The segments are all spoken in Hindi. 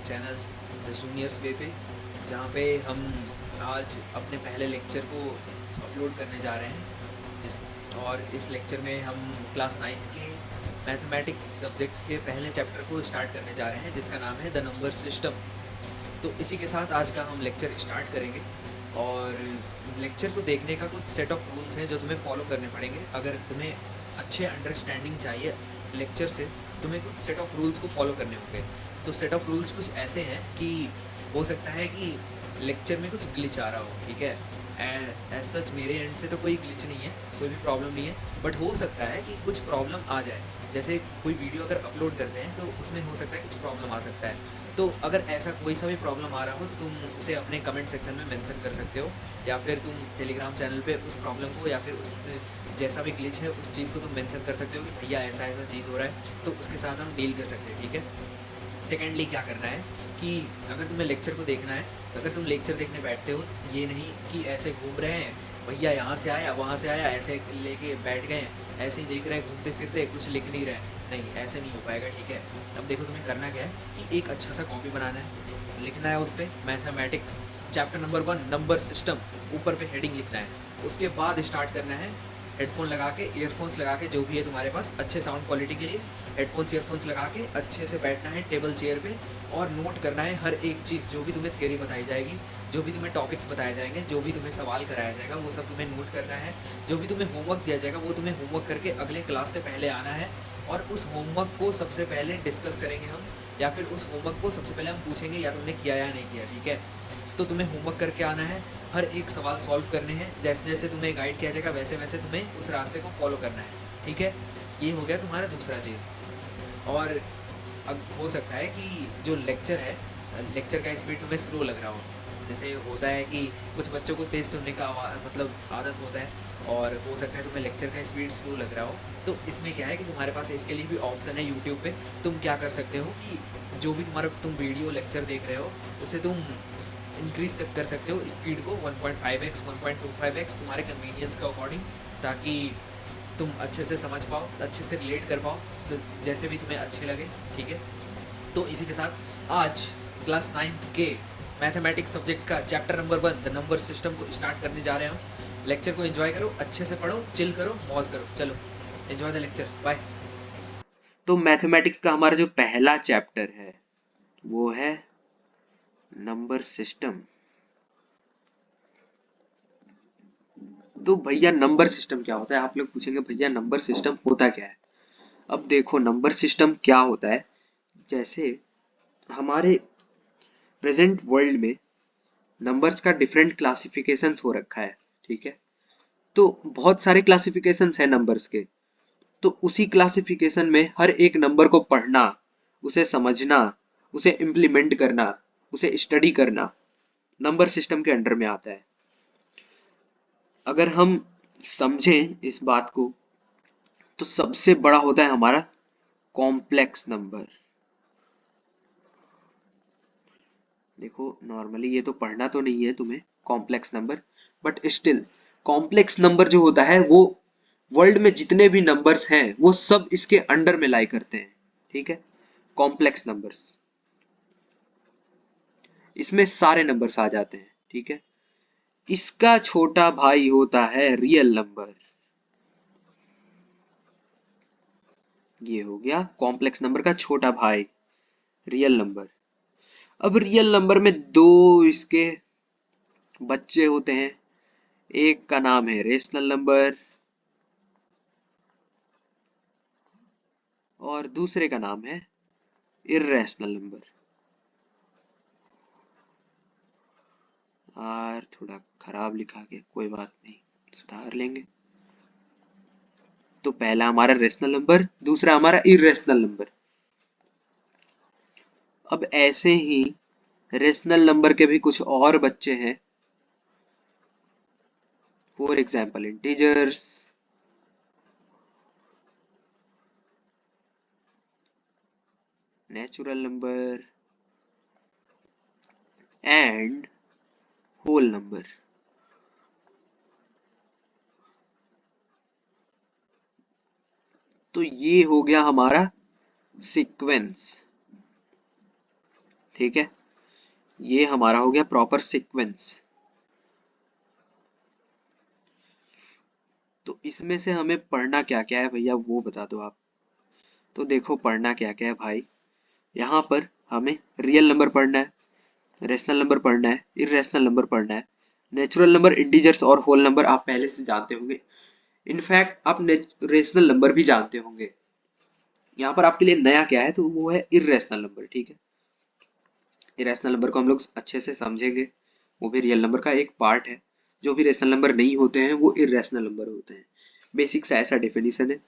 चैनल द जूनियर्स वे पे, जहाँ पे हम आज अपने पहले लेक्चर को अपलोड करने जा रहे हैं। और इस लेक्चर में हम क्लास 9th के मैथमेटिक्स सब्जेक्ट के पहले चैप्टर को स्टार्ट करने जा रहे हैं, जिसका नाम है द नंबर सिस्टम। तो इसी के साथ आज का हम लेक्चर स्टार्ट करेंगे। और लेक्चर को देखने का कुछ सेट ऑफ रूल्स हैं जो तुम्हें फॉलो करने पड़ेंगे। अगर तुम्हें अच्छे अंडरस्टैंडिंग चाहिए लेक्चर से, तुम्हें कुछ सेट ऑफ रूल्स को फॉलो करने होंगे। तो सेट ऑफ रूल्स कुछ ऐसे हैं कि हो सकता है कि लेक्चर में कुछ ग्लिच आ रहा हो, ठीक है। एज सच मेरे एंड से तो कोई ग्लिच नहीं है, कोई भी प्रॉब्लम नहीं है, बट हो सकता है कि कुछ प्रॉब्लम आ जाए। जैसे कोई वीडियो अगर अपलोड करते हैं तो उसमें हो सकता है कुछ प्रॉब्लम आ सकता है। तो अगर ऐसा कोई सा भी प्रॉब्लम आ रहा हो तो तुम उसे अपने कमेंट सेक्शन में मेंशन कर सकते हो, या फिर तुम टेलीग्राम चैनल पे उस प्रॉब्लम को या फिर उस जैसा भी ग्लिच है उस चीज़ को तुम मेंशन कर सकते हो कि भैया ऐसा ऐसा चीज़ हो रहा है, तो उसके साथ हम डील कर सकते हैं, ठीक है। सेकेंडली क्या करना है कि अगर तुम्हें लेक्चर को देखना है, तो अगर तुम लेक्चर देखने बैठते हो तो ये नहीं कि ऐसे घूम रहे हैं, भैया यहाँ से आया वहाँ से आया ऐसे लेके बैठ गए, ऐसे ही देख रहे हैं घूमते फिरते, कुछ लिख नहीं रहे। नहीं, ऐसे नहीं हो पाएगा, ठीक है। अब देखो तुम्हें करना क्या है कि एक अच्छा सा कॉपी बनाना है, लिखना है उस पर mathematics chapter number 1 number system, ऊपर पे हेडिंग लिखना है। उसके बाद स्टार्ट करना है हेडफोन लगा के, ईयरफोन्स लगा के, जो भी है तुम्हारे पास अच्छे साउंड क्वालिटी के लिए हेडफोन्स ईयरफोन्स लगा के अच्छे से बैठना है टेबल चेयर पे, और नोट करना है हर एक चीज़, जो भी तुम्हें थ्योरी बताई जाएगी, जो भी तुम्हें टॉपिक्स बताए जाएंगे, जो भी तुम्हें सवाल कराया जाएगा, वो सब तुम्हें नोट करना है। जो भी तुम्हें होमवर्क दिया जाएगा वो तुम्हें होमवर्क करके अगले क्लास से पहले आना है, और उस होमवर्क को सबसे पहले डिस्कस करेंगे हम, या फिर उस होमवर्क को सबसे पहले हम पूछेंगे या तुमने किया या नहीं किया, ठीक है। तो तुम्हें होमवर्क करके आना है, हर एक सवाल सॉल्व करने हैं, जैसे जैसे तुम्हें गाइड किया जाएगा वैसे वैसे तुम्हें उस रास्ते को फॉलो करना है, ठीक है। ये हो गया तुम्हारा दूसरा चीज़। और अब हो सकता है कि जो लेक्चर है, लेक्चर का स्पीड तुम्हें स्लो लग रहा हो। जैसे होता है कि कुछ बच्चों को तेज़ सुनने का मतलब आदत होता है, और हो सकता है तुम्हें लेक्चर का स्पीड स्लो लग रहा हो। तो इसमें क्या है कि तुम्हारे पास इसके लिए भी ऑप्शन है यूट्यूब पे। तुम क्या कर सकते हो कि जो भी तुम्हारा तुम वीडियो लेक्चर देख रहे हो उसे तुम इंक्रीज कर सकते हो स्पीड को 1.5x 1.25x तुम्हारे कन्वीनियंस के अकॉर्डिंग, ताकि तुम अच्छे से समझ पाओ, अच्छे से रिलेट कर पाओ, तो जैसे भी तुम्हें अच्छे लगे, ठीक है। तो इसी के साथ आज क्लास 9th के मैथमेटिक्स सब्जेक्ट का chapter number 1 the number system को स्टार्ट करने जा रहे हो। लेक्चर को एंजॉय करो, अच्छे से पढ़ो, चिल करो, मौज करो। चलो एंजॉय द लेक्चर, बाय। तो मैथमेटिक्स का हमारा जो पहला चैप्टर है वो है नंबर सिस्टम। तो भैया नंबर सिस्टम क्या होता है, आप लोग पूछेंगे भैया नंबर सिस्टम होता क्या है। अब देखो नंबर सिस्टम क्या होता है। जैसे हमारे प्रेजेंट वर्ल्ड में नंबर्स का डिफरेंट क्लासिफिकेशंस हो रखा है, ठीक है। तो बहुत सारे क्लासिफिकेशंस है नंबर्स के। तो उसी क्लासिफिकेशन में हर एक नंबर को पढ़ना, उसे समझना, उसे इम्प्लीमेंट करना, उसे स्टडी करना नंबर सिस्टम के अंडर में आता है। अगर हम समझें इस बात को, तो सबसे बड़ा होता है हमारा कॉम्प्लेक्स नंबर। देखो नॉर्मली ये तो पढ़ना तो नहीं है तुम्हें complex number, but still complex number जो होता है वो वर्ल्ड में जितने भी नंबर्स हैं वो सब इसके अंडर में लाई करते हैं, ठीक है। कॉम्प्लेक्स नंबर्स, इसमें सारे नंबर्स आ जाते हैं, ठीक है। इसका छोटा भाई होता है रियल नंबर। ये हो गया कॉम्प्लेक्स नंबर का छोटा भाई, रियल नंबर। अब रियल नंबर में दो इसके बच्चे होते हैं। एक का नाम है रेशनल नंबर और दूसरे का नाम है इर्रेशनल नंबर। यार थोड़ा खराब लिखा गया, कोई बात नहीं, सुधार लेंगे। तो पहला हमारा रेशनल नंबर, दूसरा हमारा इर्रेशनल नंबर। अब ऐसे ही रेशनल नंबर के भी कुछ और बच्चे हैं। For example integers, natural number and whole number. तो ये हो गया हमारा सीक्वेंस। ठीक है, ये हमारा हो गया प्रॉपर सीक्वेंस। तो इसमें से हमें पढ़ना क्या क्या है भैया वो बता दो आप। तो देखो पढ़ना क्या क्या है भाई, यहाँ पर हमें रियल नंबर पढ़ना है, रेशनल नंबर पढ़ना है, इरेशनल नंबर पढ़ना है, नेचुरल नंबर, इंटीजर्स और होल नंबर आप पहले से जानते होंगे। इनफैक्ट आप रेशनल नंबर भी जानते होंगे। यहाँ पर आपके लिए नया क्या है, तो वो है इरेशनल नंबर। ठीक है, इरेशनल नंबर को हम लोग अच्छे से समझेंगे, वो भी रियल नंबर का एक पार्ट है। जो भी रेशनल नंबर नहीं होते हैं वो इरेशनल नंबर होते हैं। बेसिक सा ऐसा डेफिनेशन है।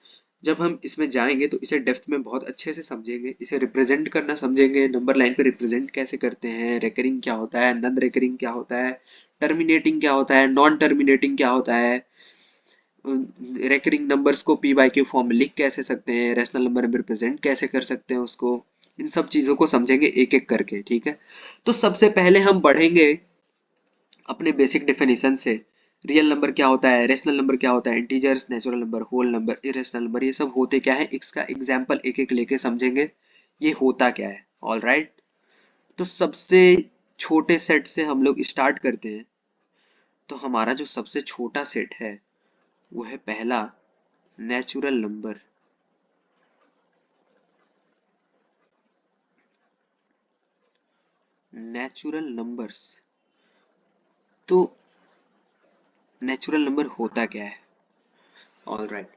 जब हम इसमें जाएंगे तो इसे डेप्थ में बहुत अच्छे से समझेंगे, इसे रिप्रेजेंट करना समझेंगे, नंबर लाइन पे रिप्रेजेंट कैसे करते हैं, रेकरिंग क्या होता है, नॉन रेकरिंग क्या होता है, टर्मिनेटिंग क्या होता है, नॉन टर्मिनेटिंग क्या होता है, रेकरिंग नंबर्स को पी बाई क्यू फॉर्म में लिख कैसे सकते हैं, रैशनल नंबर में रिप्रेजेंट कैसे कर सकते हैं उसको। इन सब चीजों को समझेंगे एक एक करके। ठीक है, तो सबसे पहले हम बढ़ेंगे अपने बेसिक डेफिनेशन से। रियल नंबर क्या होता है, रेशनल नंबर क्या होता है, integers, natural number, whole number, irrational number, ये सब होते क्या है, इसका एग्जाम्पल एक एक लेके समझेंगे ये होता क्या है। ऑल राइट, तो सबसे छोटे सेट से हम लोग स्टार्ट करते हैं। तो हमारा जो सबसे छोटा सेट है वो है पहला नेचुरल नंबर। नेचुरल नंबर्स, तो नेचुरल नंबर होता क्या है। ऑल राइट,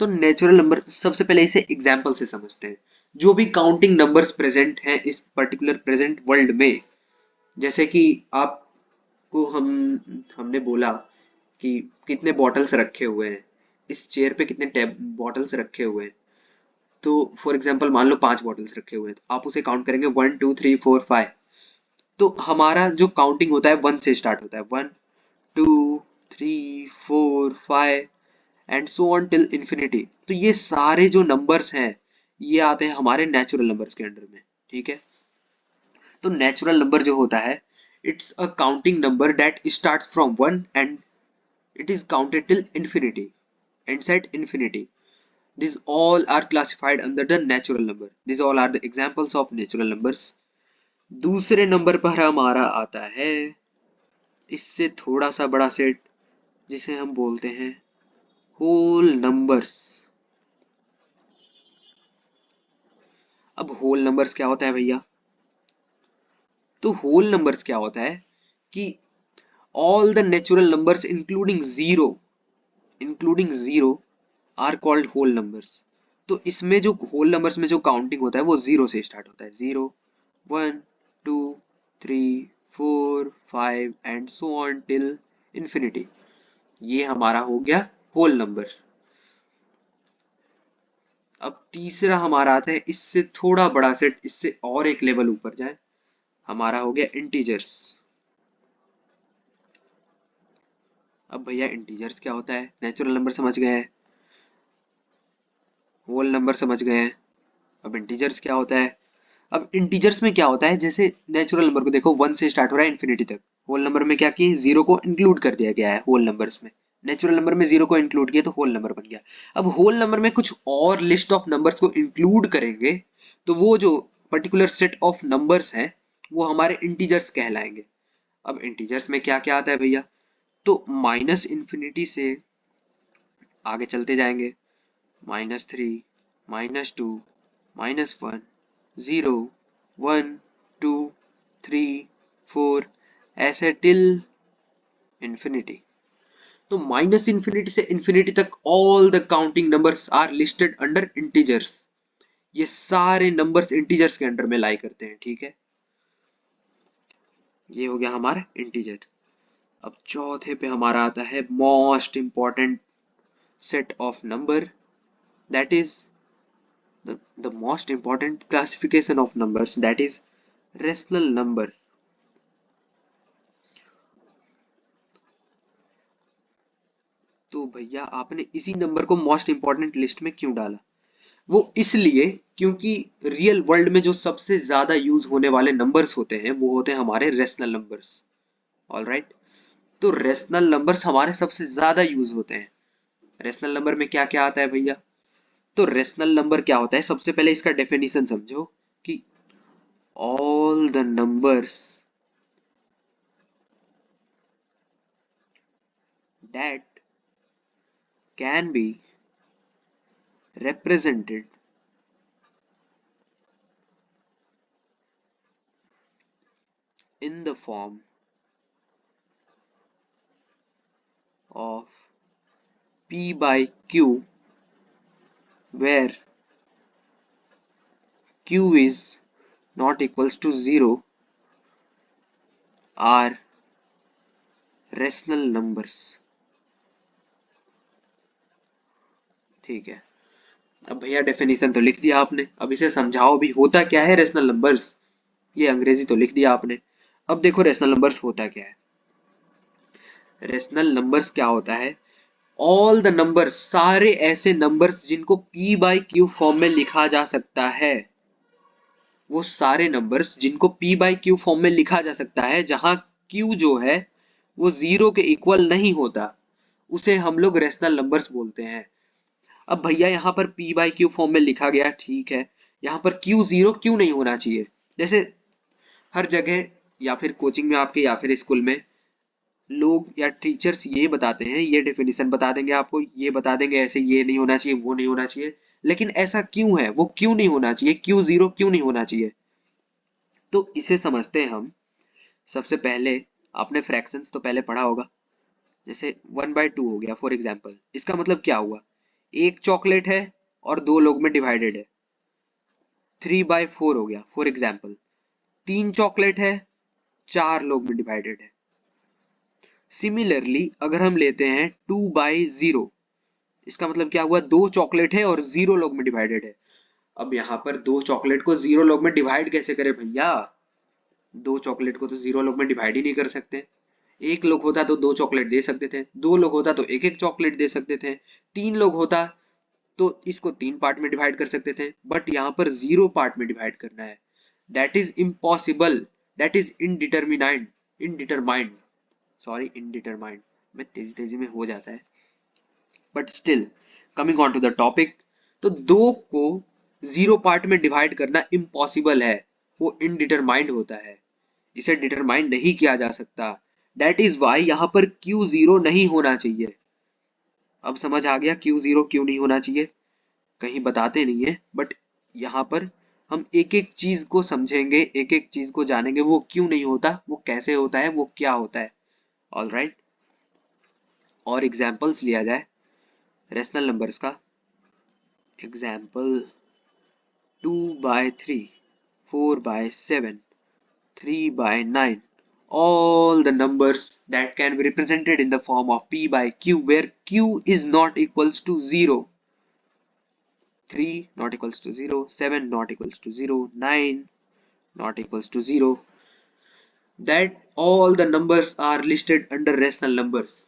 तो नेचुरल नंबर सबसे पहले इसे एग्जाम्पल से समझते हैं। जो भी काउंटिंग नंबर्स प्रेजेंट हैं इस पर्टिकुलर प्रेजेंट वर्ल्ड में, जैसे कि आपको हमने बोला कि कितने बॉटल्स रखे हुए हैं, इस चेयर पे कितने टैब बॉटल्स रखे हुए हैं। तो फॉर एग्जांपल मान लो 5 बॉटल्स रखे हुए हैं, तो आप उसे काउंट करेंगे 1 2 3 4 5। तो हमारा जो काउंटिंग होता है 1 से स्टार्ट होता है, 1 2 3 4 5 and so on till infinity. तो ये सारे जो नंबर्स हैं ये आते हैं हमारे नेचुरल नंबर्स के अंडर में। ठीक है, तो नेचुरल नंबर जो होता है it's a counting number that starts from 1 and it is counted till infinity, ends at infinity. These all are classified under the natural number. These all are the examples of natural numbers. दूसरे नंबर पर हमारा आता है इससे थोड़ा सा बड़ा सेट, जिसे हम बोलते हैं होल नंबर्स। अब होल नंबर्स क्या होता है भैया, तो होल नंबर्स क्या होता है कि all the natural numbers including zero are called whole numbers. तो इसमें जो होल नंबर्स में जो काउंटिंग होता है वो जीरो से स्टार्ट होता है, 0 1 2 3 4 5 and so on till infinity. ये हमारा हो गया होल नंबर। अब तीसरा हमारा आता है इससे थोड़ा बड़ा सेट, इससे और एक लेवल ऊपर जाए, हमारा हो गया इंटीजर्स। अब भैया इंटीजर्स क्या होता है, नेचुरल नंबर समझ गए हैं, होल नंबर समझ गए हैं, अब इंटीजर्स क्या होता है। अब इंटीजर्स में क्या होता है, जैसे नेचुरल नंबर को देखो 1 से स्टार्ट हो रहा है इन्फिनिटी तक, होल नंबर में क्या किया, जीरो को इंक्लूड कर दिया गया है होल नंबर्स में। नेचुरल नंबर में जीरो को इंक्लूड किया तो होल नंबर बन गया। अब होल नंबर में कुछ और लिस्ट ऑफ नंबर्स को इंक्लूड करेंगे तो वो जो पर्टिकुलर सेट ऑफ नंबर्स हैं वो हमारे इंटीजर्स कहलाएंगे। अब इंटीजर्स में क्या क्या आता है भैया, तो माइनस इन्फिनिटी से आगे चलते जाएंगे, -3 -2 -1 0 1 2 3 4 ऐसे टिल इन्फिनिटी। तो माइनस इन्फिनिटी से इन्फिनिटी तक all the counting numbers are listed under integers. ये सारे नंबर्स इंटीजर्स के अंडर में लाई करते हैं। ठीक है, ये हो गया हमारा इंटीजर। अब चौथे पे हमारा आता है most important set of number, that is the most important classification of numbers, that is rational number। तो भैया आपने इसी नंबर को मोस्ट इंपॉर्टेंट लिस्ट में क्यों डाला, वो इसलिए क्योंकि रियल वर्ल्ड में जो सबसे ज्यादा यूज होने वाले नंबर्स होते हैं वो होते हैं हमारे रेशनल नंबर्स। ऑल राइट, तो रेशनल नंबर्स हमारे सबसे ज्यादा यूज होते हैं। रेशनल नंबर में क्या क्या आता है भैया, तो रेशनल नंबर क्या होता है, सबसे पहले इसका डेफिनेशन समझो कि all all the numbers that can be represented in the form of P by Q, where Q is not equals to 0, are rational numbers. ठीक है, अब भैया डेफिनेशन तो लिख दिया आपने, अब इसे समझाओ भी होता क्या है रेशनल नंबर्स। ये अंग्रेजी तो लिख दिया आपने, अब देखो रेशनल नंबर्स होता क्या है। रेशनल नंबर्स क्या होता है? ऑल द नंबर्स, सारे ऐसे नंबर्स जिनको p बाई क्यू फॉर्म में लिखा जा सकता है, वो सारे नंबर्स जिनको p बाई क्यू फॉर्म में लिखा जा सकता है, जहां q जो है वो 0 के इक्वल नहीं होता, उसे हम लोग रेशनल नंबर्स बोलते हैं। अब भैया यहाँ पर p बाई क्यू फॉर्म में लिखा गया, ठीक है, यहाँ पर q 0 क्यों नहीं होना चाहिए? जैसे हर जगह या फिर कोचिंग में आपके या फिर स्कूल में लोग या टीचर्स ये बताते हैं, ये डेफिनेशन बता देंगे आपको, ये बता देंगे ऐसे ये नहीं होना चाहिए, वो नहीं होना चाहिए, लेकिन ऐसा क्यों है? वो क्यों नहीं होना चाहिए? क्यों 0 क्यों नहीं होना चाहिए? तो इसे समझते हैं हम। सबसे पहले आपने फ्रैक्शंस तो पहले पढ़ा होगा, जैसे 1/2 हो गया फॉर एग्जाम्पल, इसका मतलब क्या हुआ? एक चॉकलेट है और दो लोग में डिवाइडेड है। 3/4 हो गया फॉर एग्जाम्पल, तीन चॉकलेट है, चार लोग में डिवाइडेड है। सिमिलरली अगर हम लेते हैं 2/0, इसका मतलब क्या हुआ? दो चॉकलेट है और 0 लोग में डिवाइडेड है। अब यहाँ पर दो चॉकलेट को 0 लोग में डिवाइड कैसे करें भैया? दो चॉकलेट को तो 0 लोग में डिवाइड ही नहीं कर सकते। एक लोग होता तो दो चॉकलेट दे सकते थे, दो लोग होता तो एक एक चॉकलेट दे सकते थे, तीन लोग होता तो इसको तीन पार्ट में डिवाइड कर सकते थे, बट यहाँ पर 0 पार्ट में डिवाइड करना है। That is impossible, that is indeterminate, indeterminate, sorry indeterminate, मैं तेजी तेजी में हो जाता है, but still coming on to the topic. तो दो को 0 पार्ट में डिवाइड करना इम्पॉसिबल है, वो इनडिटरमाइंड होता है, इसे डिटरमाइन नहीं किया जा सकता। दैट इज वाई यहाँ पर क्यू 0 नहीं होना चाहिए। अब समझ आ गया क्यू 0 क्यों नहीं होना चाहिए? कहीं बताते नहीं है, बट यहाँ पर हम एक एक चीज को समझेंगे, एक एक चीज को जानेंगे, वो क्यों नहीं होता, वो कैसे होता है, वो क्या होता है। ऑल राइट, और एग्जाम्पल्स लिया जाए रेशनल नंबर्स का। Example 2/3, 4/7, 3/9, all the numbers that can be represented in the form of p by q, where q is not equals to 0. 3 not equals to 0, 7 not equals to 0, 9 not equals to 0, that all the numbers are listed under rational numbers.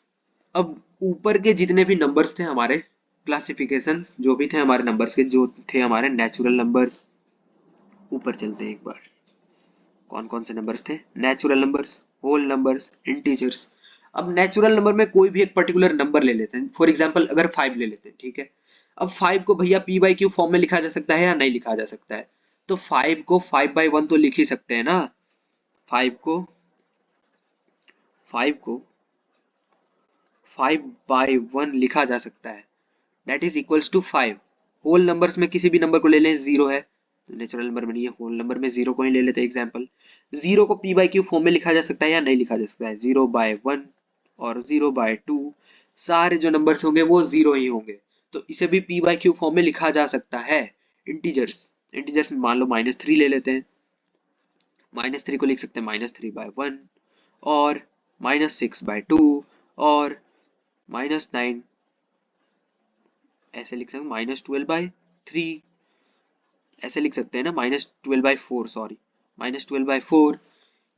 अब ऊपर के जितने भी नंबर्स थे हमारे, क्लासिफिकेशंस जो भी थे हमारे नंबर्स के, जो थे हमारे नेचुरल नंबर, ऊपर चलते हैं एक बार। कौन कौन से नंबर्स थे? Natural numbers, whole numbers, integers. अब नेचुरल नंबर में कोई भी एक पर्टिकुलर नंबर ले लेते हैं, फॉर एग्जांपल अगर 5 ले लेते हैं, ठीक है। अब 5 को भैया p बाई क्यू फॉर्म में लिखा जा सकता है या नहीं लिखा जा सकता है? तो 5 को 5/1 तो लिख ही सकते हैं ना। 5 को 5 को 5/1 लिखा जा सकता है, that is equals to 5। Whole numbers में किसी भी नंबर को ले लें, 0 है तो नेचुरल नंबर में नहीं है, होल नंबर में 0 को ही ले लेते हैं एग्जांपल। 0 को p बाई क्यू फॉर्म में लिखा जा सकता है या नहीं लिखा जा सकता है? 0/1 और 0/2, सारे जो नंबर्स होंगे वो 0 ही होंगे, तो इसे भी p बाई क्यू फॉर्म में लिखा जा सकता है। इंटीजर्स, इंटीजर्स में मान लो -3 ले लेते हैं, -3 को लिख सकते हैं -3/1 और -6/2 और -9, ऐसे लिख सकते हैं -12/3, ऐसे लिख सकते हैं ना, -12/4, सॉरी -12/4।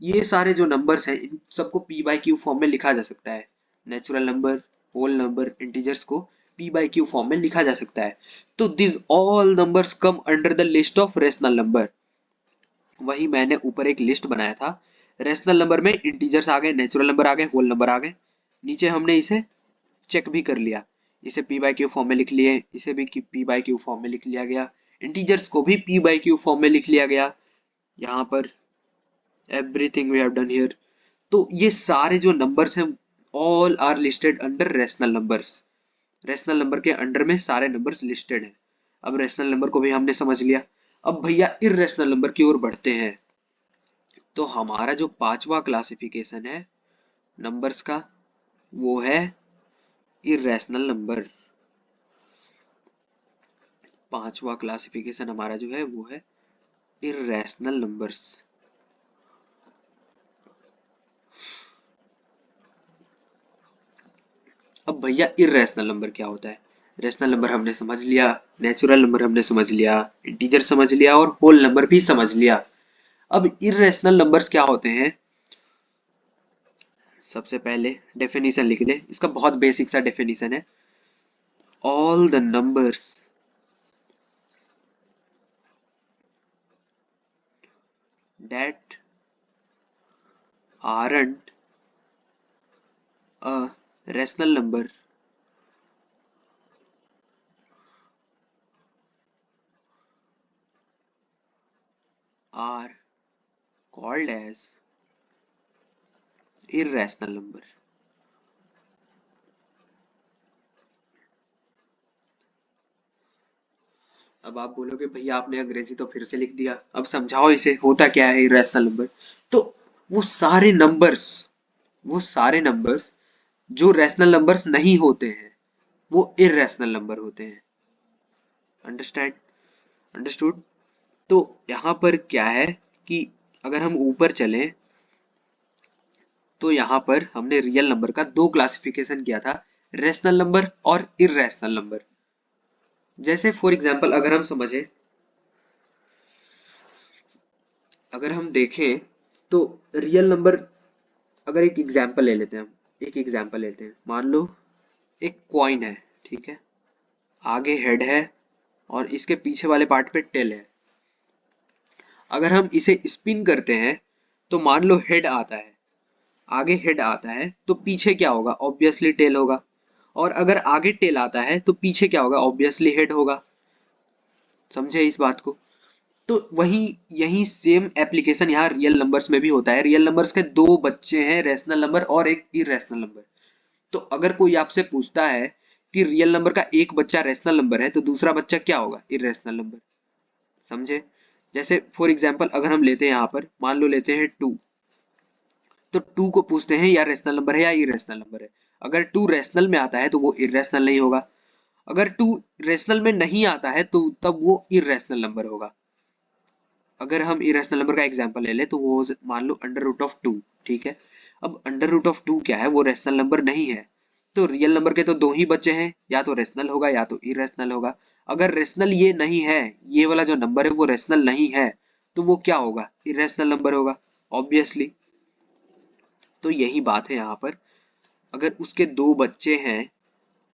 ये सारे जो नंबर्स हैं इन सबको p बाई क्यू फॉर्म में लिखा जा सकता है। Natural number, whole number, integers को p बाई क्यू फॉर्म में लिखा जा सकता है। तो this all numbers come under the list of rational number. वही मैंने ऊपर एक लिस्ट बनाया था, रेशनल नंबर में इंटीजर्स आ गए, नेचुरल नंबर आ गए, होल नंबर आ गए, नीचे हमने इसे चेक भी कर लिया, इसे p बाई क्यू फॉर्म में लिख लिए, इसे भी p बाई क्यू फॉर्म में लिख लिया गया, इंटीजर्स को भी p बाई क्यू फॉर्म में लिख लिया गया। यहाँ पर everything we have done here. तो ये सारे जो नंबर्स हैं all are listed under rational numbers. Rational number के अंडर में सारे नंबर्स लिस्टेड हैं। अब रेशनल नंबर को भी हमने समझ लिया। अब भैया इर्रेशनल नंबर की ओर बढ़ते हैं। तो हमारा जो पांचवा क्लासिफिकेशन है नंबर्स का वो है इर्रेशनल नंबर। पांचवा क्लासिफिकेशन हमारा जो है वो है इर्रेशनल नंबर्स। अब भैया इर्रेशनल नंबर क्या होता है? रेशनल नंबर हमने समझ लिया, नेचुरल नंबर हमने समझ लिया, इंटीजर समझ लिया और होल नंबर भी समझ लिया। अब इर्रेशनल नंबर्स क्या होते हैं? सबसे पहले डेफिनेशन लिख ले, इसका बहुत बेसिक सा डेफिनेशन है। All the numbers that aren't a rational number are called as irrational number। अब आप बोलोगे भैया आपने अंग्रेजी तो फिर से लिख दिया, अब समझाओ इसे होता क्या है इरेशनल नंबर। तो वो सारे नंबर्स वो सारे नंबर्स जो रैशनल नंबर्स नहीं होते हैं वो इरेशनल नंबर होते हैं। अंडरस्टैंड? अंडरस्टूड? तो यहाँ पर क्या है कि अगर हम ऊपर चलें तो यहाँ पर हमने रियल नंबर का दो क्लासिफिकेशन किया था, रैशनल नंबर और इर्रेशनल नंबर। जैसे फॉर एग्जांपल अगर हम समझे, अगर हम देखें तो रियल नंबर, अगर एक एग्जांपल ले लेते हैं हम, एक एग्जांपल लेते हैं, मान लो एक कॉइन है, ठीक है, आगे हेड है और इसके पीछे वाले पार्ट पे टेल है। अगर हम इसे स्पिन करते हैं तो मान लो हेड आता है, आगे हेड आता है तो पीछे क्या होगा? ऑब्वियसली टेल होगा। और अगर आगे टेल आता है तो पीछे क्या होगा? ऑब्वियसली हेड होगा। समझे इस बात को? तो वही यही सेम एप्लीकेशन यहाँ रियल नंबर्स में भी होता है। रियल नंबर्स के दो बच्चे हैं, रैशनल नंबर और एक इरेशनल नंबर। तो अगर कोई आपसे पूछता है कि रियल नंबर का एक बच्चा रैशनल नंबर है तो दूसरा बच्चा क्या होगा? Irrational number. समझे? जैसे फॉर एग्जांपल अगर हम लेते हैं यहाँ पर, मान लो लेते हैं 2, तो 2 को पूछते हैं या रैशनल नंबर है या इरेशनल नंबर है। अगर 2 रैशनल में आता है तो वो इरेशनल नहीं होगा। अगर 2 रैशनल में नहीं आता है तो तब वो इरेशनल नंबर होगा। अगर हम इरेशनल नंबर का एग्जांपल ले ले तो वो मान लो अंडर रूट ऑफ 2, ठीक है। अब अंडर रूट ऑफ 2 क्या है? वो रेशनल नंबर नहीं है। तो रियल नंबर के तो दो ही बच्चे हैं, या तो रेशनल होगा या तो इरेशनल होगा। अगर रेशनल ये नहीं है, ये वाला जो नंबर है वो रेशनल नहीं है, तो वो क्या होगा? इरेशनल नंबर होगा ऑब्वियसली। तो यही बात है यहाँ पर, अगर उसके दो बच्चे हैं,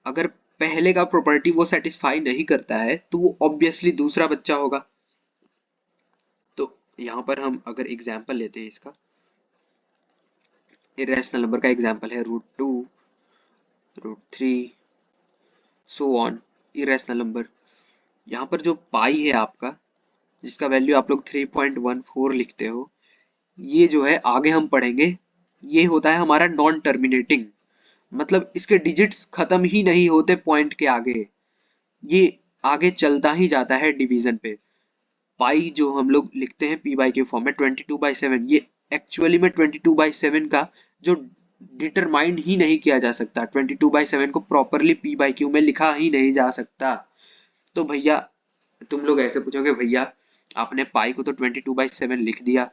अगर पहले का प्रॉपर्टी वो सेटिस्फाई नहीं करता है तो वो ऑब्वियसली दूसरा बच्चा होगा। तो यहाँ पर हम अगर एग्जाम्पल लेते हैं इसका, इरेशनल नंबर का एग्जाम्पल है √2, √3, सो ऑन। इरेशनल नंबर, यहाँ पर जो पाई है आपका, जिसका वैल्यू आप लोग 3.14 लिखते हो, ये जो है आगे हम पढ़ेंगे, ये होता है हमारा नॉन टर्मिनेटिंग। मतलब इसके डिजिट्स खत्म ही नहीं होते पॉइंट के आगे, ये आगे चलता ही जाता है डिवीजन पे। पाई जो हम लोग लिखते हैं पी बाई क्यू फॉर्म में 22/7, ये एक्चुअली में 22/7 का जो डिटरमाइंड ही नहीं किया जा सकता, 22/7 को प्रॉपरली पी बाई क्यू में लिखा ही नहीं जा सकता। तो भैया तुम लोग ऐसे पूछोगे भैया आपने पाई को तो 22/7 लिख दिया,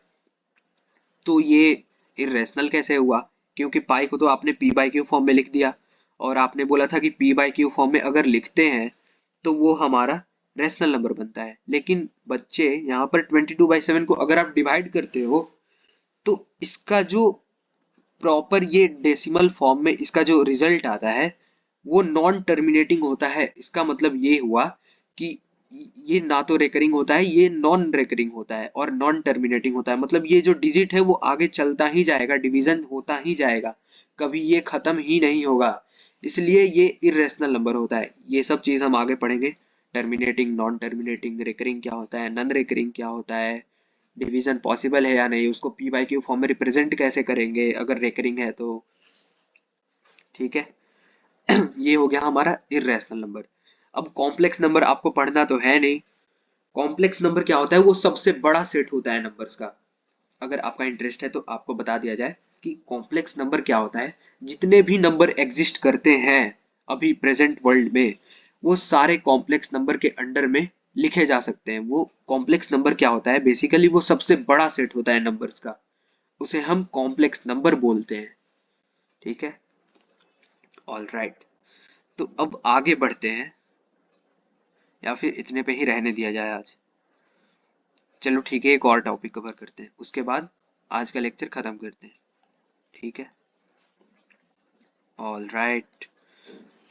तो ये इरेशनल कैसे हुआ? क्योंकि पाई को तो आपने पी बाई क्यू फॉर्म में लिख दिया, और आपने बोला था कि पी बाई क्यू फॉर्म में अगर लिखते हैं तो वो हमारा रैशनल नंबर बनता है। लेकिन बच्चे यहाँ पर 22/7 को अगर आप डिवाइड करते हो तो इसका जो प्रॉपर ये डेसिमल फॉर्म में इसका जो रिजल्ट आता है वो नॉन टर्मिनेटिंग होता है। इसका मतलब ये हुआ कि ये ना तो रेकरिंग होता है, ये नॉन रेकरिंग होता है और नॉन टर्मिनेटिंग होता है। मतलब ये जो डिजिट है वो आगे चलता ही जाएगा, डिवीजन होता ही जाएगा, कभी ये खत्म ही नहीं होगा। इसलिए ये इरेशनल नंबर होता है। ये सब चीज हम आगे पढ़ेंगे, टर्मिनेटिंग, नॉन टर्मिनेटिंग, रेकरिंग क्या होता है, नॉन रेकरिंग क्या होता है, डिवीजन पॉसिबल है या नहीं, उसको पी बाई क्यू फॉर्म में रिप्रेजेंट कैसे करेंगे अगर रेकरिंग है तो। ठीक है। ये हो गया हमारा इर्रेशनल नंबर। अब कॉम्प्लेक्स नंबर आपको पढ़ना तो है नहीं। कॉम्प्लेक्स नंबर क्या होता है, वो सबसे बड़ा सेट होता है नंबर्स का। अगर आपका इंटरेस्ट है तो आपको बता दिया जाए कि कॉम्प्लेक्स नंबर क्या होता है। जितने भी नंबर एग्जिस्ट करते हैं अभी प्रेजेंट वर्ल्ड में, वो सारे कॉम्प्लेक्स नंबर के अंडर में लिखे जा सकते हैं। वो कॉम्प्लेक्स नंबर क्या होता है, बेसिकली वो सबसे बड़ा सेट होता है नंबर्स का, उसे हम कॉम्प्लेक्स नंबर बोलते हैं। ठीक है, ऑल राइट। तो अब आगे बढ़ते हैं, या फिर इतने पे ही रहने दिया जाए आज। चलो ठीक है, एक और टॉपिक कवर करते हैं, उसके बाद आज का लेक्चर खत्म करते हैं। ठीक है, ऑल राइट।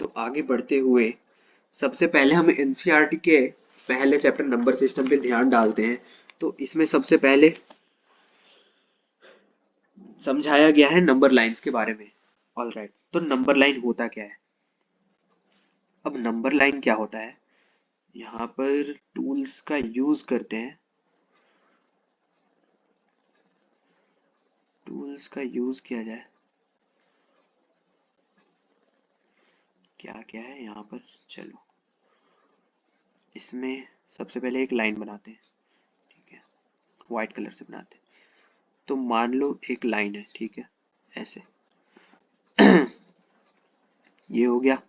तो आगे बढ़ते हुए सबसे पहले हम एनसीईआरटी के पहले चैप्टर नंबर सिस्टम पे ध्यान डालते हैं। तो इसमें सबसे पहले समझाया गया है नंबर लाइंस के बारे में। ऑल राइट, तो नंबर लाइन होता क्या है। अब नंबर लाइन क्या होता है, यहाँ पर टूल्स का यूज करते हैं। टूल्स का यूज किया जाए, क्या क्या है यहाँ पर। चलो इसमें सबसे पहले एक लाइन बनाते हैं। ठीक है, व्हाइट कलर से बनाते हैं। तो मान लो एक लाइन है, ठीक है, ऐसे। ये हो गया।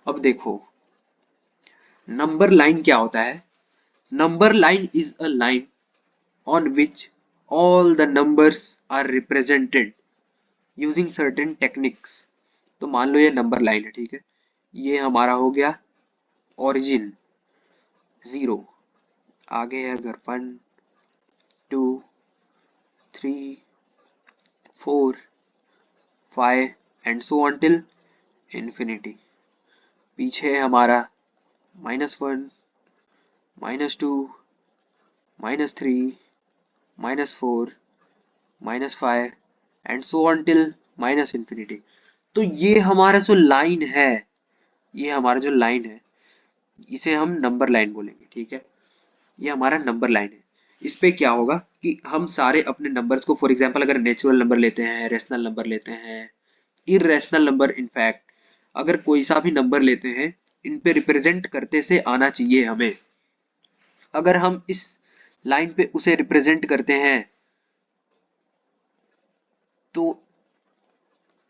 अब देखो नंबर लाइन क्या होता है। Number line is a line on which all the numbers are represented using certain techniques। तो मान लो ये नंबर लाइन है, ठीक है। ये हमारा हो गया ओरिजिन 0, आगे है अगर 1 2 3 4 5 and so on till infinity. पीछे है हमारा -1 -2 -3 -4 -5 and so on till minus infinity. तो ये हमारा जो लाइन है, ये हमारा जो लाइन है, इसे हम नंबर लाइन बोलेंगे। ठीक है, ये हमारा नंबर लाइन है। इस पे क्या होगा कि हम सारे अपने नंबर्स को, फॉर एग्जांपल अगर नेचुरल नंबर लेते हैं, रेशनल नंबर लेते हैं, इरेशनल नंबर, इनफैक्ट अगर कोई सा भी नंबर लेते हैं, इन पे रिप्रेजेंट करते से आना चाहिए हमें। अगर हम इस लाइन पे उसे रिप्रेजेंट करते हैं तो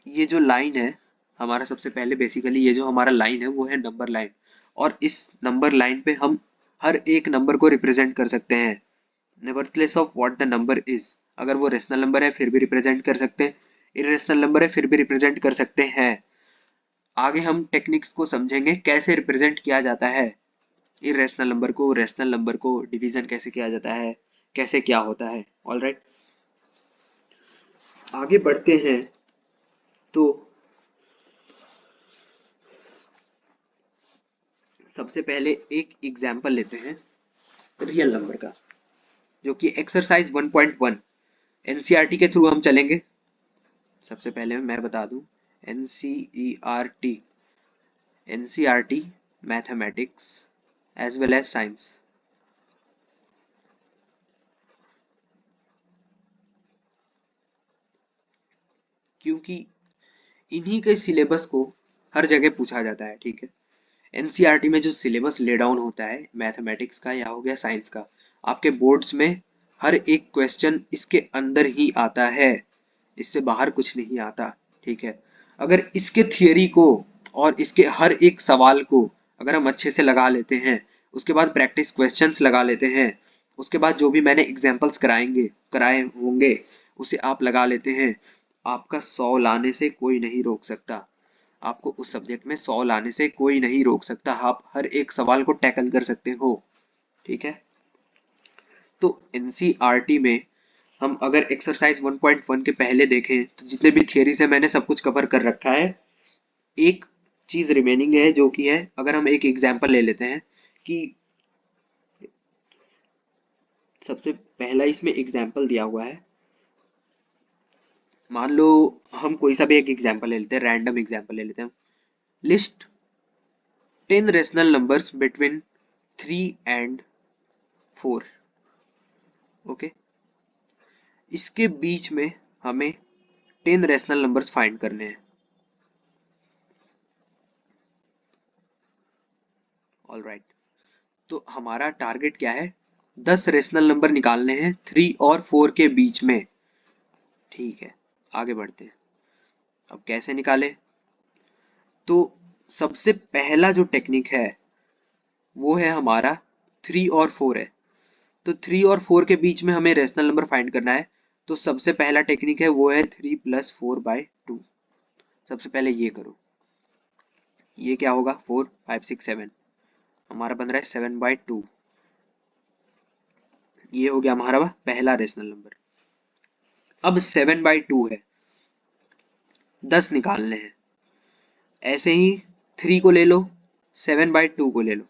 ये जो लाइन है हमारा, सबसे पहले बेसिकली ये जो हमारा लाइन है वो है नंबर लाइन। और इस नंबर लाइन पे हम हर एक नंबर को रिप्रेजेंट कर सकते हैं nevertheless of what the number is. अगर वो रेशनल नंबर है फिर भी रिप्रेजेंट कर सकते हैं, इरेशनल नंबर है फिर भी रिप्रेजेंट कर सकते हैं। आगे हम टेक्निक्स को समझेंगे कैसे रिप्रेजेंट किया जाता है इरेशनल नंबर को, रेशनल नंबर को डिवीजन कैसे किया जाता है, कैसे क्या होता है। ऑलराइट, आगे बढ़ते हैं। तो सबसे पहले एक एग्जांपल लेते हैं रियल नंबर का, जो कि एक्सरसाइज 1.1 एनसीईआरटी के थ्रू हम चलेंगे। सबसे पहले मैं बता दूं, NCERT, NCERT mathematics as well as science. क्योंकि इन्हीं के सिलेबस को हर जगह पूछा जाता है। ठीक है, एनसीईआरटी में जो सिलेबस ले डाउन होता है मैथमेटिक्स का या हो गया साइंस का, आपके बोर्ड्स में हर एक क्वेश्चन इसके अंदर ही आता है, इससे बाहर कुछ नहीं आता। ठीक है, अगर इसके थियरी को और इसके हर एक सवाल को अगर हम अच्छे से लगा लेते हैं, उसके बाद प्रैक्टिस क्वेश्चंस लगा लेते हैं, उसके बाद जो भी मैंने एग्जांपल्स कराए होंगे उसे आप लगा लेते हैं, आपका 100 लाने से कोई नहीं रोक सकता। आपको उस सब्जेक्ट में 100 लाने से कोई नहीं रोक सकता, आप हर एक सवाल को टैकल कर सकते हो। ठीक है, तो एनसीईआरटी में हम अगर एक्सरसाइज 1.1 के पहले देखें तो जितने भी थियरीज है मैंने सब कुछ कवर कर रखा है। एक चीज रिमेनिंग है जो कि है, अगर हम एक एग्जांपल ले लेते हैं कि सबसे पहला इसमें एग्जांपल दिया हुआ है। मान लो हम कोई सा भी एक एग्जांपल ले लेते हैं, रैंडम एग्जांपल ले लेते हैं। List 10 rational numbers between 3 and 4। Okay, इसके बीच में हमें 10 रेशनल नंबर्स फाइंड करने हैं। ऑल राइट, तो हमारा टारगेट क्या है, 10 रेशनल नंबर निकालने हैं 3 और 4 के बीच में। ठीक है, आगे बढ़ते हैं। अब कैसे निकाले, तो सबसे पहला जो टेक्निक है वो है हमारा 3 और 4 है। तो 3 और 4 के बीच में हमें रेशनल नंबर फाइंड करना है। तो सबसे पहला टेक्निक है वो है 3 + 4/2। सबसे पहले ये करो, ये क्या होगा, 4 5 6 7, हमारा बन रहा है 7/2। ये हो गया हमारा पहला रेशनल नंबर। अब 7/2 है, 10 निकालने हैं। ऐसे ही 3 को ले लो, 7/2 को ले लो।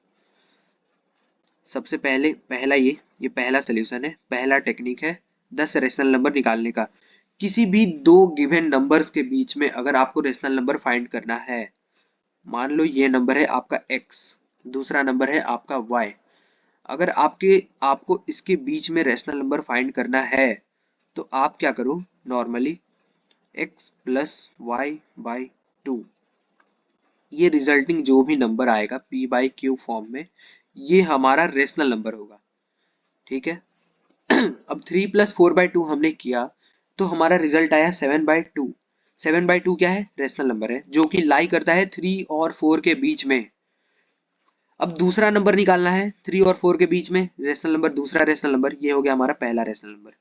सबसे पहले पहला ये पहला सोल्यूशन है, पहला टेक्निक है 10 रेशनल नंबर निकालने का। किसी भी दो गिवन नंबर्स के बीच में अगर आपको रेशनल नंबर फाइंड करना है, मान लो ये नंबर है आपका x, दूसरा नंबर है आपका y। अगर आपको इसके बीच में रेशनल नंबर फाइंड करना है तो आप क्या करो, नॉर्मली x + y/2, ये रिजल्टिंग जो भी नंबर आएगा p/q फॉर्म में, ये हमारा रेशनल नंबर होगा। ठीक है। अब 3 + 4/2 हमने किया तो हमारा रिजल्ट आया 7/2। 7/2 क्या है, रेशनल नंबर है जो कि लाई करता है 3 और 4 के बीच में। अब दूसरा नंबर निकालना है 3 और 4 के बीच में, रेशनल नंबर, दूसरा रेशनल नंबर, ये हो गया हमारा पहला रेशनल नंबर।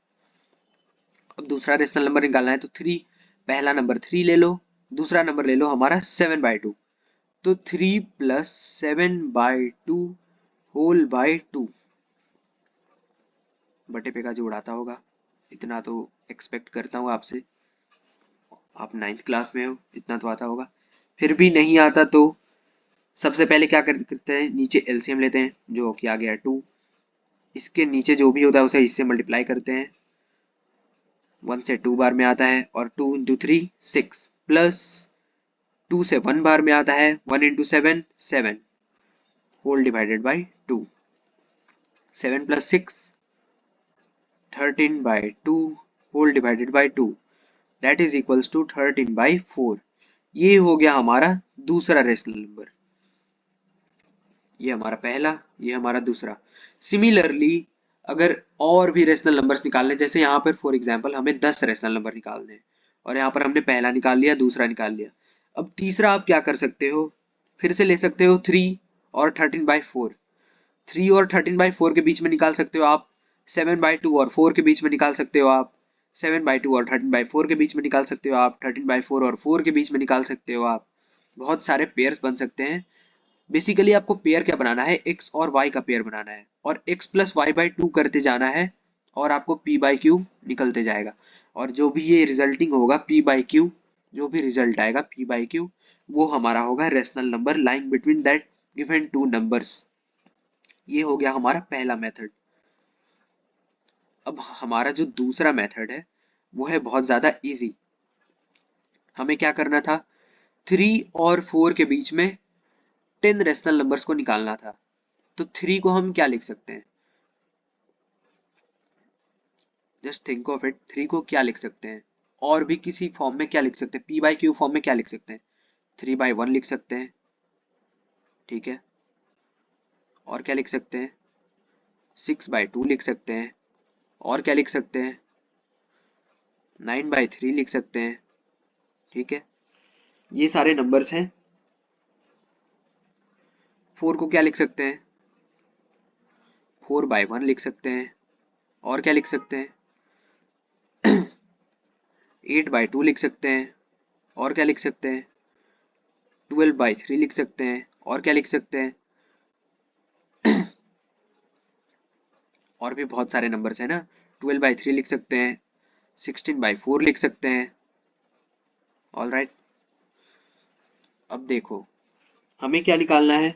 अब दूसरा रेशनल नंबर निकालना है तो 3, पहला नंबर 3 ले लो, दूसरा नंबर ले लो हमारा 7/2। तो 3 + 7/2 होल बाय 2, बटे पे का जोड़ आता होगा, इतना तो एक्सपेक्ट करता हूँ आपसे, आप 9th क्लास में हो, इतना तो आता होगा। फिर भी नहीं आता तो सबसे पहले क्या करते हैं, नीचे एलसीएम लेते हैं जो कि आ गया 2, इसके नीचे जो भी होता है उसे इससे मल्टीप्लाई करते हैं, 1 से 2 बार में आता है, और 2 × 3 6, प्लस 2 से 1 बार में आता है, 1 × 7 7 whole divided by 2, 7 + 6 13/2 whole divided by 2, that is equals to 13/4। ये हो गया हमारा दूसरा रेशनल नंबर। ये हमारा पहला, ये हमारा दूसरा। सिमिलरली अगर और भी रेशनल नंबर्स निकालने, जैसे यहाँ पर फॉर एग्जांपल हमें 10 रेशनल नंबर निकालने हैं और यहाँ पर हमने पहला निकाल लिया, दूसरा निकाल लिया। अब तीसरा आप क्या कर सकते हो, फिर से ले सकते हो 3 और 13/4। 3 और 13/4 के बीच में निकाल सकते हो आप, 7/2 और 4 के बीच में निकाल सकते हो आप, 7/2 और 13/4 के बीच में निकाल सकते हो आप, 13/4 और 4 के बीच में निकाल सकते हो आप। बहुत सारे पेयर्स बन सकते हैं। बेसिकली आपको पेयर क्या बनाना है, x और y का पेयर बनाना है और x + y/2 करते जाना है और आपको p/q निकलते जाएगा। और जो भी ये रिजल्टिंग होगा p/q, जो भी रिजल्ट आएगा p/q, वो हमारा होगा rational number lying between that given two numbers. ये हो गया हमारा पहला मेथड। अब हमारा जो दूसरा मेथड है वो है बहुत ज्यादा इजी। हमें क्या करना था, 3 और 4 के बीच में 10 रेशनल नंबर्स को निकालना था। तो 3 को हम क्या लिख सकते हैं, जस्ट थिंक ऑफ इट, 3 को क्या लिख सकते हैं, और भी किसी फॉर्म में क्या लिख सकते हैं, p/q फॉर्म में क्या लिख सकते हैं, 3/1 लिख सकते हैं। ठीक है, और क्या लिख सकते हैं, 6/2 लिख सकते हैं, और क्या लिख सकते हैं, 9/3 लिख सकते हैं। ठीक है, ये सारे नंबर्स हैं। 4 को क्या लिख सकते हैं, 4/1 लिख सकते हैं, और क्या लिख सकते हैं, 8/2 लिख सकते हैं, और क्या लिख सकते हैं, 12/3 लिख सकते हैं, और क्या लिख सकते हैं, और भी बहुत सारे नंबर्स हैं ना, 12/3 लिख सकते हैं, 16/4 लिख सकते हैं। ऑल राइट, अब देखो हमें क्या निकालना है,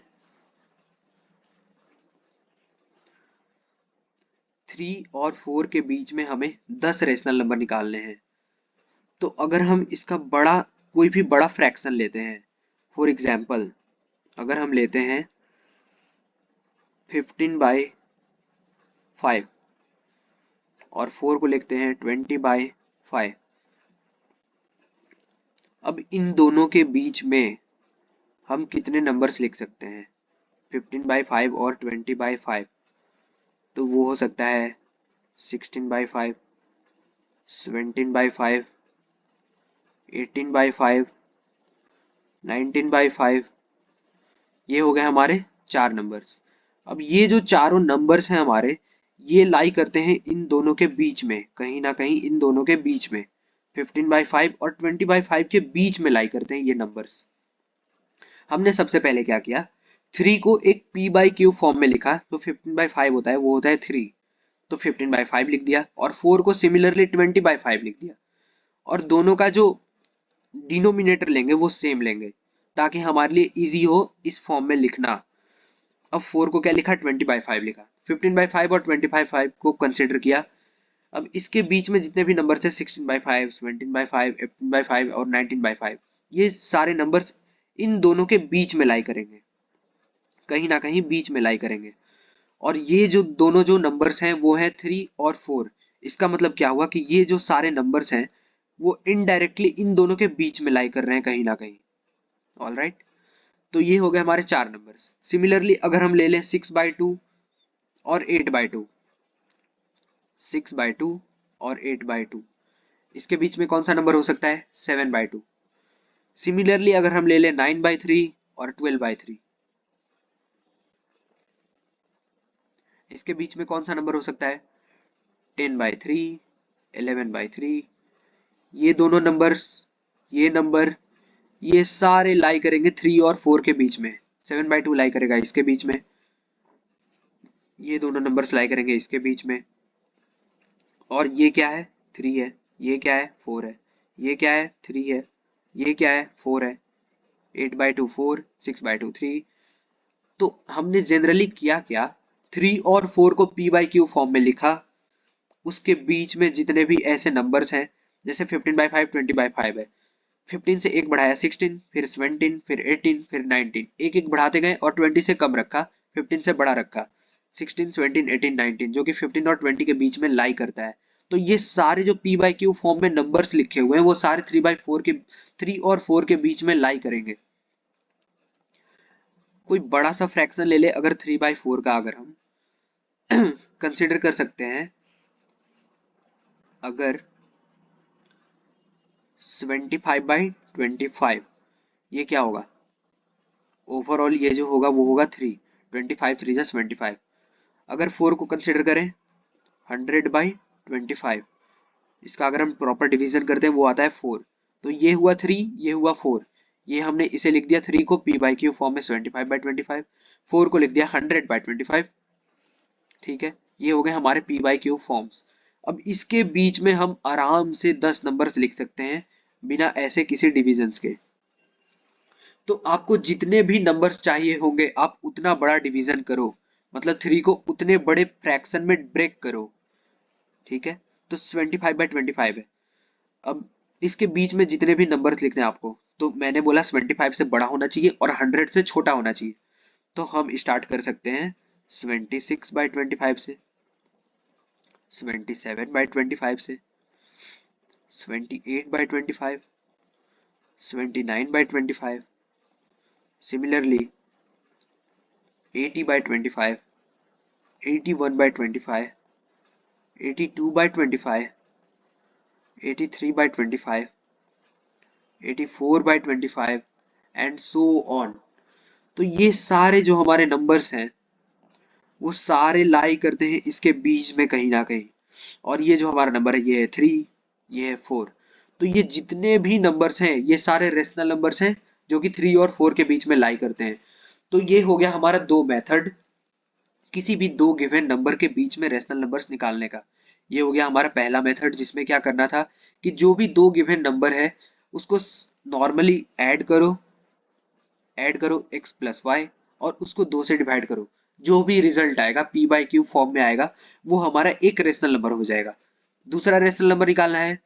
3 और 4 के बीच में हमें 10 रेशनल नंबर निकालने हैं। तो अगर हम इसका कोई भी बड़ा फ्रैक्शन लेते हैं, फॉर एग्जाम्पल अगर हम लेते हैं 15/5, और 4 को लिखते हैं 20/5। अब इन दोनों के बीच में हम कितने नंबर्स लिख सकते हैं? 15/5 और 20/5, तो वो हो सकता है 16/5, 17/5, 18/5, 19/5। ये हो गए हमारे 4 नंबर्स। अब ये जो चारों नंबर्स हैं हमारे, ये लाई करते हैं इन दोनों के बीच में, कहीं ना कहीं इन दोनों के बीच में। 15/5 और 20/5 के बीच में लाई करते हैं ये नंबर्स। हमने सबसे पहले क्या किया, 3 को एक p/q फॉर्म में लिखा, तो 15/5 होता है, वो होता है 3, तो 15/5 लिख दिया। और 4 को सिमिलरली 20/5 लिख दिया। और दोनों का जो डिनोमिनेटर लेंगे वो सेम लेंगे, ताकि हमारे लिए इजी हो इस फॉर्म में लिखना। अब 4 को क्या लिखा, 20/5 लिखा। 15/5 और 20/5 को कंसिडर किया। अब इसके बीच में जितने भी नंबर है, 16/5, 17/5, 18/5 और 19/5, ये सारे नंबर्स इन दोनों के बीच में लाई करेंगे, कहीं ना कहीं बीच में लाई करेंगे। और ये जो दोनों जो नंबर्स हैं वो है 3 और 4। इसका मतलब क्या हुआ कि ये जो सारे नंबर्स हैं वो इनडायरेक्टली इन दोनों के बीच में लाई कर रहे हैं कहीं ना कहीं। ऑल राइट, तो ये हो गए हमारे 4 नंबर्स। सिमिलरली अगर हम ले लें 6/2 और 8/2, 6/2 और 8/2, इसके बीच में कौन सा नंबर हो सकता है, 7/2। सिमिलरली अगर हम ले लें 9/3 और 12/3, इसके बीच में कौन सा नंबर हो सकता है, 10/3, 11/3। ये दोनों नंबर्स, ये नंबर, ये सारे लाई करेंगे 3 और 4 के बीच में। 7/2 लाई करेगा इसके बीच में, ये दोनों नंबर्स लाई करेंगे इसके बीच में। और ये क्या है, 3 है, ये क्या है, 4 है, ये क्या है, 3 है, ये क्या है, 4 है। 8/2 4, 6/2 3। तो हमने जनरली किया क्या, 3 और 4 को p/q फॉर्म में लिखा। उसके बीच में जितने भी ऐसे नंबर्स हैं, जैसे 15/5 20/5 है, 15 से एक बढ़ाया 16, फिर 17, फिर 18, फिर 19, एक एक बढ़ाते गए और 20 से कम रखा, 15 से बड़ा रखा, 16, 17, 18, 19, जो कि 15 और 20 के बीच में लाई करता है। तो ये सारे जो p/q फॉर्म में नंबर्स लिखे हुए हैं वो सारे 3 और 4 के बीच में लाई करेंगे। कोई बड़ा सा फ्रैक्शन ले ले, अगर 3/4 का अगर हम कंसिडर कर सकते हैं, अगर 75/25, ये क्या होगा, ओवरऑल ये जो होगा वो होगा 3, 25 3 जा 75। अगर 4 को कंसिडर करें, 100/25, इसका अगर हम प्रॉपर डिवीजन करते हैं वो आता है 4। तो ये हुआ 3, ये हुआ 4, ये हमने इसे लिख दिया 3 को p/q फॉर्म में 75/25, 4 को लिख दिया 100/25। ठीक है, ये हो गए हमारे p/q फॉर्म्स। अब इसके बीच में हम आराम से 10 नंबर्स लिख सकते हैं बिना ऐसे किसी डिविजन्स के। तो आपको जितने भी नंबर्स चाहिए होंगे आप उतना बड़ा डिवीजन करो, मतलब 3 को उतने बड़े फ्रैक्शन में ब्रेक करो। ठीक है, तो 25/25 है। अब इसके बीच में जितने भी नंबर्स लिखने हैं आपको, तो मैंने बोला 75 से बड़ा होना चाहिए और 100 से छोटा होना चाहिए। तो हम स्टार्ट कर सकते हैं 26/25 से, 27/25 से, 28/25, 29/25, सिमिलरली 80/25, 81/25, 82/25, 83/25, 84/25 एंड सो ऑन। तो ये सारे जो हमारे नंबर्स हैं वो सारे लाई करते हैं इसके बीच में कहीं ना कहीं। और ये जो हमारा नंबर है ये है 3, ये है 4। तो ये जितने भी नंबर्स हैं ये सारे रेशनल नंबर्स हैं जो कि 3 और 4 के बीच में लाई करते हैं। तो ये हो गया हमारा दो मेथड किसी भी दो गिवन नंबर के बीच में रेशनल नंबर्स निकालने का। ये हो गया हमारा पहला मेथड, जिसमें क्या करना था कि जो भी दो गिवन नंबर है उसको नॉर्मली ऐड करो x प्लस वाई और उसको 2 से डिवाइड करो। जो भी रिजल्ट आएगा p/q फॉर्म में आएगा वो हमारा एक रेशनल नंबर हो जाएगा। दूसरा रेशनल नंबर निकालना है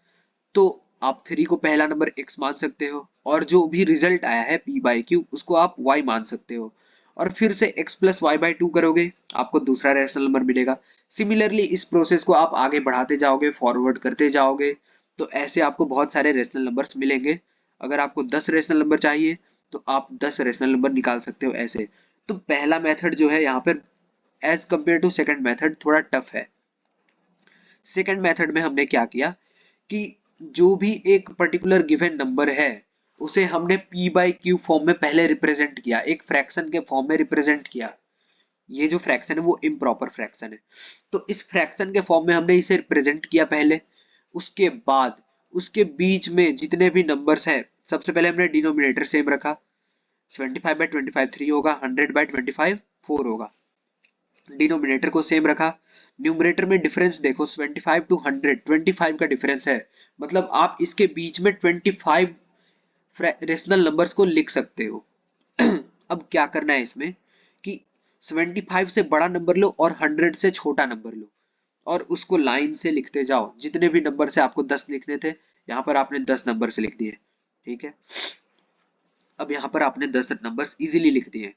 तो आप 3 को पहला नंबर x मान सकते हो और जो भी रिजल्ट आया है p/q उसको आप y मान सकते हो। और फिर से x plus y by two करोगे, आपको दूसरा रेशनल नंबर मिलेगा। सिमिलरली इस प्रोसेस को आप आगे बढ़ाते जाओगे, फॉरवर्ड करते जाओगे, तो ऐसे आपको बहुत सारे रेशनल नंबर्स मिलेंगे। अगर आपको 10 रेशनल नंबर चाहिए तो आप 10 रेशनल नंबर निकाल सकते हो ऐसे। तो पहला मेथड जो है यहाँ पर as compare to second method थोड़ा टफ है। सेकंड मेथड में हमने क्या किया कि जो भी एक पर्टिकुलर गिवन नंबर है उसे हमने p बाई क्यू फॉर्म में पहले रिप्रेजेंट किया, एक फ्रैक्शन के फॉर्म में रिप्रेजेंट किया। ये जो फ्रैक्शन है वो इम्प्रॉपर फ्रैक्शन है, तो इस फ्रैक्शन के फॉर्म में हमने इसे रिप्रेजेंट किया पहले। उसके बाद उसके बीच में जितने भी नंबर्स है, सबसे पहले हमने डिनोमिनेटर सेम रखा, 75 बाई 25 3 होगा, 100 बाई 25 4 होगा। डिनोमिनेटर को सेम रखा, न्यूमरेटर में डिफरेंस देखो 75 टू 100 25 का डिफरेंस है, मतलब आप इसके बीच में 25 रेशनल नंबर्स को लिख सकते हो। अब क्या करना है इसमें कि 75 से बड़ा नंबर लो और 100 से छोटा नंबर लो और उसको लाइन से लिखते जाओ। जितने भी नंबर से आपको 10 लिखने थे, यहाँ पर आपने 10 नंबर से लिख दिए, ठीक है। अब यहाँ पर आपने 10 नंबर्स इजीली लिख दिए।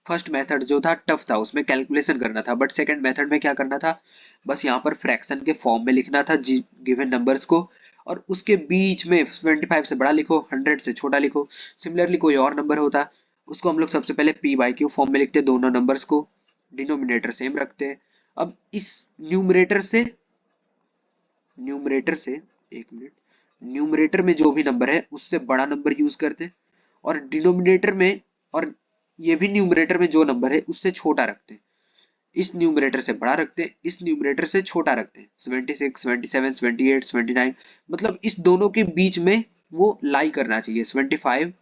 फर्स्ट मेथड जो था टफ था, उसमें कैलकुलेशन करना था, बट सेकंड मेथड में क्या करना था, बस यहाँ पर फ्रैक्शन के फॉर्म में लिखना था गिवन नंबर्स को, और उसके बीच में 25 से बड़ा लिखो, 100 से छोटा लिखो। सिमिलरली कोई और नंबर होता उसको हम लोग सबसे पहले p बाई क्यू फॉर्म में लिखते, दोनों नंबर्स को, डिनोमिनेटर सेम रखते। अब इस न्यूमरेटर से एक मिनट, न्यूमरेटर में जो भी नंबर है उससे बड़ा नंबर यूज करते, और डिनोमिनेटर में, और ये भी न्यूमरेटर में जो नंबर है उससे छोटा रखते। इस न्यूमरेटर से बड़ा रखते, इस न्यूमरेटर से छोटा रखते, 76 77 78 79, मतलब इस दोनों के बीच में वो लाई करना चाहिए, 75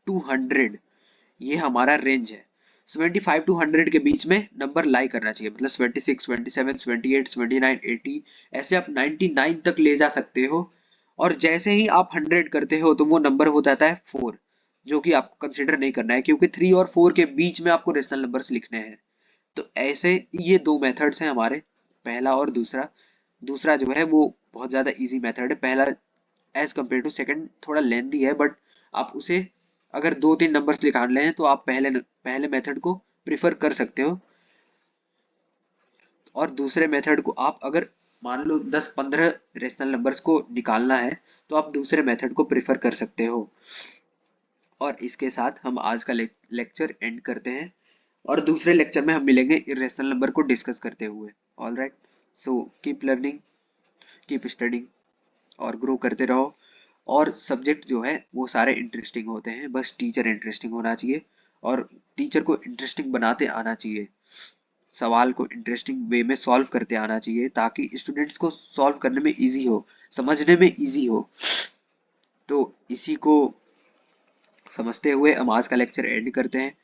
टू 100 ये हमारा रेंज है। 75 टू 100 के बीच में नंबर लाई करना चाहिए, मतलब 76 27 78 79 80, ऐसे आप 99 तक ले जा सकते हो। और जैसे ही आप 100 करते हो तो वो नंबर हो जाता है 4, जो कि आपको कंसिडर नहीं करना है क्योंकि 3 और 4 के बीच में आपको रेशनल नंबर्स लिखने हैं। तो ऐसे ये दो मेथड्स हैं हमारे, पहला और दूसरा। दूसरा जो है वो बहुत ज्यादा इजी मेथड है, पहला एज कम्पेयर टू सेकंड थोड़ा लेंथी है, बट आप उसे अगर 2-3 नंबर्स निकालने हैं तो आप पहले मेथड को प्रिफर कर सकते हो, और दूसरे मेथड को आप अगर मान लो 10-15 रेशनल नंबर्स को निकालना है तो आप दूसरे मेथड को प्रिफर कर सकते हो। और इसके साथ हम आज का लेक्चर एंड करते हैं, और दूसरे लेक्चर में हम मिलेंगे इरेशनल नंबर को डिस्कस करते हुए। All right, so keep learning, keep studying, और ग्रो करते रहो। और सब्जेक्ट जो है वो सारे इंटरेस्टिंग होते हैं, बस टीचर इंटरेस्टिंग होना चाहिए, और टीचर को इंटरेस्टिंग बनाते आना चाहिए, सवाल को इंटरेस्टिंग वे में सॉल्व करते आना चाहिए, ताकि स्टूडेंट्स को सॉल्व करने में इजी हो, समझने में इजी हो। तो इसी को समझते हुए हम आज का लेक्चर एंड करते हैं।